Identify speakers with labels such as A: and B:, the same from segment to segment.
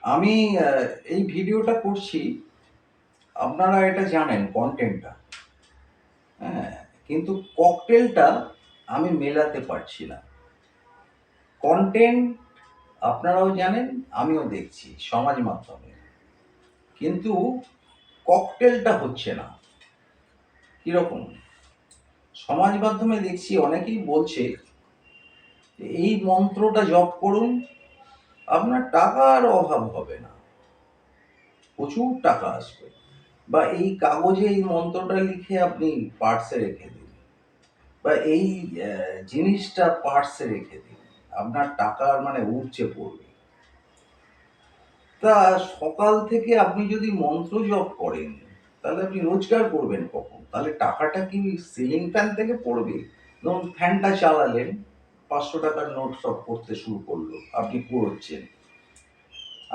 A: আমি এই ভিডিওটা করছি, আপনারা এটা জানেন কনটেন্টটা, হ্যাঁ? কিন্তু ককটেলটা আমি মেলাতে পারছি না। কনটেন্ট আপনারাও জানেন, আমিও দেখছি সমাজ মাধ্যমে। কিন্তু ককটেলটা হচ্ছে না। কিরকম? সমাজ মাধ্যমে দেখছি অনেকেই বলছে, এই মন্ত্রটা জপ করুন, আপনার টাকার অভাব হবে না, প্রচুর টাকা আসবে। বা এই কাগজে এই মন্ত্রটা লিখে আপনি পার্সে রেখে দিন, বা এই জিনিসটা পার্সে রেখে দিন, আপনার টাকার মানে উপচে পড়বে। তা সকাল থেকে আপনি যদি মন্ত্র জপ করেন, তাহলে আপনি রোজগার করবেন কখন? তাহলে টাকাটা কি সিলিং ফ্যান থেকে পড়বে? ধরুন ফ্যানটা চালালেন, ৫০০ টাকার নোট সব পড়তে শুরু করলো, আপনি কুড়োচ্ছেন।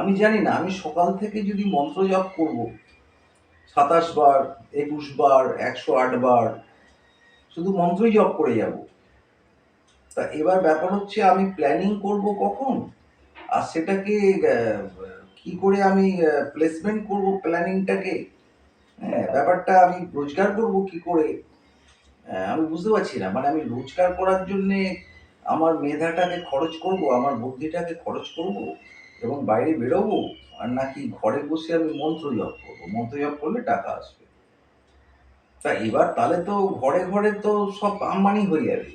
A: আমি জানি না, আমি সকাল থেকে যদি মন্ত্র জপ করব ২৭ বার, ২১ বার, ১০৮ বার, শুধু মন্ত্রই জপ করে যাব। তা এবার ব্যাপার হচ্ছে, আমি প্ল্যানিং করব কখন? আর সেটাকে কি করে আমি প্লেসমেন্ট করব প্ল্যানিংটাকে? হ্যাঁ, ব্যাপারটা আমি রোজগার করব কি করে? আমি বুঝতে পারছি না। মানে আমি রোজগার করার জন্যে আমার মেধাটাকে খরচ করব, আমার বুদ্ধিটাকে খরচ করব এবং বাইরে বেরোবো? আর নাকি ঘরে বসে আমি মন্ত্র জপ করব? মন্ত্র জপ করলে টাকা আসবে। তা এবার তাহলে তো ঘরে, ঘরে তো সব আম্বানি হয়ে যাবে,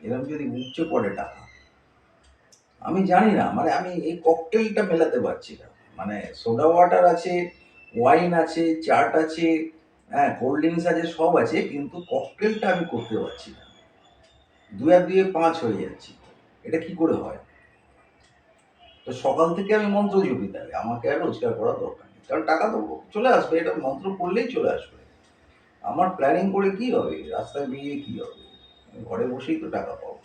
A: এরকম যদি উপচে পড়ে টাকা। আমি জানি না, মানে আমি এই ককটেলটা মেলাতে পারছি না। মানে সোডা ওয়াটার আছে, ওয়াইন আছে, চাট আছে, হ্যাঁ, কোল্ড ড্রিংকস আছে, সব আছে, কিন্তু ককটেলটা আমি করতে পারছি না। ২ আর ২ এ ৫ হয়ে যাচ্ছি। এটা কি করে হয়? তো সকাল থেকে আমি মন্ত্র জপি, তাহলে আমাকে আর রোজগার করার দরকার নেই। কারণ টাকা তো চলে আসবে, এটা মন্ত্র পড়লেই চলে আসবে। আমার প্ল্যানিং করে কি হবে? রাস্তায় বেরিয়ে কি হবে? আমি ঘরে বসেই তো টাকা পাবো।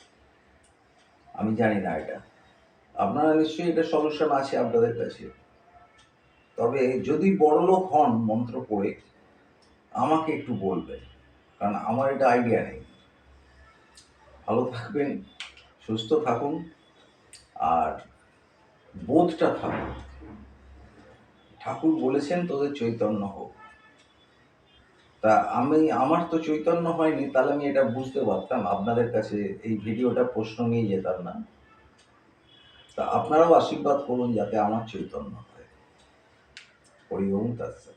A: আমি জানি না এটা। আপনারা নিশ্চয়ই এটার সলিউশন আছে আপনাদের কাছে। তবে যদি বড়লোক হন মন্ত্র পড়ে, আমাকে একটু বলবেন। কারণ আমার এটা আইডিয়া নেই। ভালো থাকবেন, সুস্থ থাকুন, আর বোধটা থাকুন। ঠাকুর বলেছেন তোদের চৈতন্য হোক। তা আমার তো চৈতন্য হয়নি, তাহলে আমি এটা বুঝতে পারতাম, আপনাদের কাছে এই ভিডিওটা প্রশ্ন নিয়ে যেতাম না। তা আপনারাও আশীর্বাদ করুন যাতে আমার চৈতন্য হয়। হরি ওম তৎসৎ।